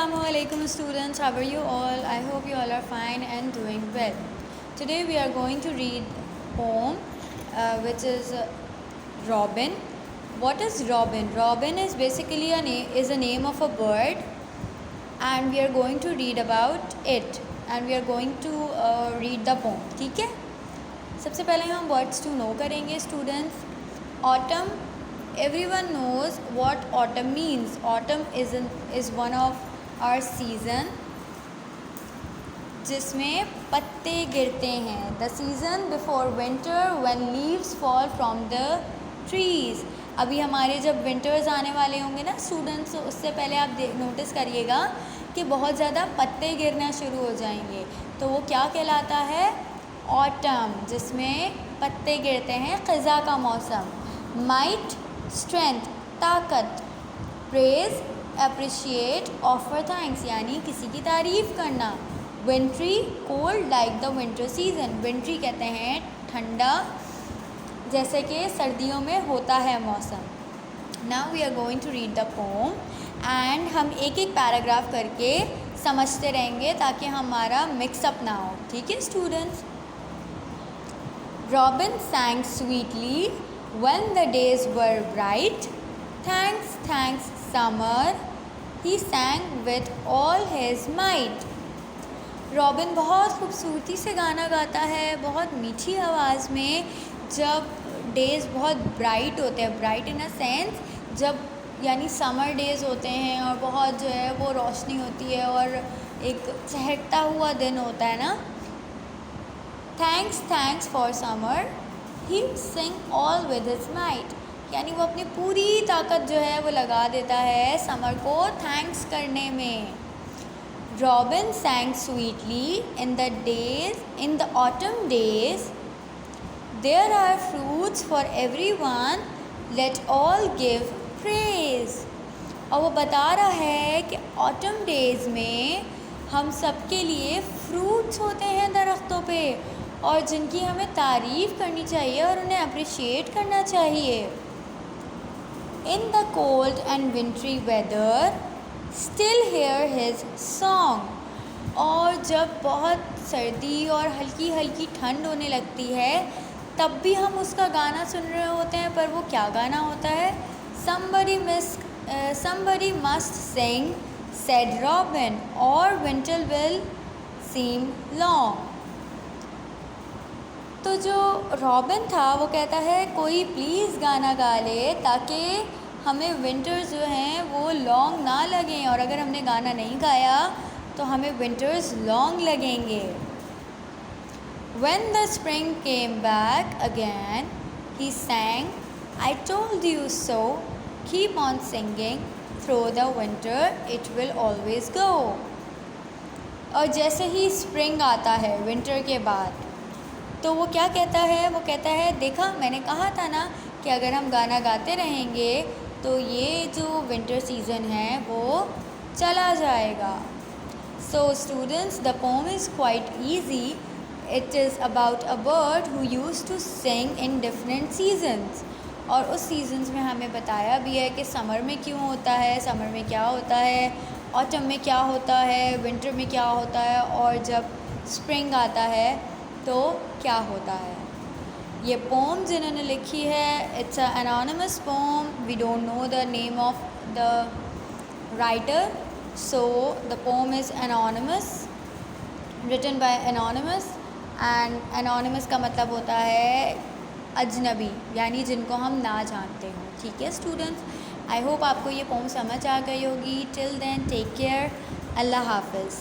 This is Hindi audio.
Assalamualaikum students, how are you all? I hope you all are fine and doing well. Today we are going to read poem which is Robin. What is Robin? Robin is basically a name of a bird, and we are going to read about it and we are going to read the poem. ठीक है, सबसे पहले हम words to know करेंगे students. Autumn, everyone knows what autumn means. Autumn is one of our season जिसमें पत्ते गिरते हैं. The season before winter when leaves fall from the trees. अभी हमारे जब विंटर्स आने वाले होंगे ना स्टूडेंट्स, उससे पहले आप नोटिस करिएगा कि बहुत ज़्यादा पत्ते गिरना शुरू हो जाएंगे. तो वो क्या कहलाता है? ऑटम, जिसमें पत्ते गिरते हैं. ख़ज़ा का मौसम. माइट, स्ट्रेंथ, ताकत. प्रेज, अप्रिशिएट, ऑफर थैंक्स, यानी किसी की तारीफ़ करना. Wintry, cold like the winter season. Wintry कहते हैं ठंडा, जैसे कि सर्दियों में होता है मौसम. Now we are going to read the poem and हम एक एक पैराग्राफ करके समझते रहेंगे ताकि हमारा मिक्सअप ना हो. ठीक है students. Robin sang sweetly when the days were bright. Thanks, thanks, summer, he sang with all his might. Robin बहुत खूबसूरती से गाना गाता है, बहुत मीठी आवाज़ में, जब डेज़ बहुत ब्राइट होते हैं. ब्राइट इन अ सेंस, जब यानी समर डेज़ होते हैं और बहुत जो है वो रोशनी होती है और एक चहकता हुआ दिन होता है ना. Thanks, thanks for summer, he sing all with his might, यानी वो अपनी पूरी ताकत जो है वो लगा देता है समर को थैंक्स करने में. Robin sang sweetly in the autumn days. There are fruits for everyone, let all give praise. और वो बता रहा है कि ऑटम डेज़ में हम सब के लिए फ्रूट्स होते हैं दरख्तों पे, और जिनकी हमें तारीफ़ करनी चाहिए और उन्हें अप्रिशिएट करना चाहिए. In the cold and wintry weather, still hear his song. और जब बहुत सर्दी और हल्की हल्की ठंड होने लगती है तब भी हम उसका गाना सुन रहे होते हैं. पर वो क्या गाना होता है? Somebody must sing, said Robin, or winter will seem long. तो जो रॉबिन था वो कहता है कोई प्लीज़ गाना गा ले ताकि हमें विंटर्स जो हैं वो लॉन्ग ना लगें, और अगर हमने गाना नहीं गाया तो हमें विंटर्स लॉन्ग लगेंगे. When the spring came back again, he sang, I told you so, keep on singing, through the winter it will always go. और जैसे ही स्प्रिंग आता है विंटर के बाद, तो वो क्या कहता है? वो कहता है देखा, मैंने कहा था ना कि अगर हम गाना गाते रहेंगे तो ये जो विंटर सीज़न है वो चला जाएगा. So students, the poem is quite easy. It is about a bird who used to sing in different seasons. और उस सीजन्स में हमें बताया भी है कि समर में क्यों होता है, समर में क्या होता है, ऑटम में क्या होता है, विंटर में क्या होता है, और जब स्प्रिंग आता है तो क्या होता है. ये पोम जिन्होंने लिखी है, it's a anonymous poem. We don't know the name of the writer, so the poem is anonymous, written by anonymous. And anonymous का मतलब होता है अजनबी, यानी जिनको हम ना जानते हों. ठीक है स्टूडेंट्स, आई होप आपको ये पोम समझ आ गई होगी. Till then take care. अल्लाह हाफिज़.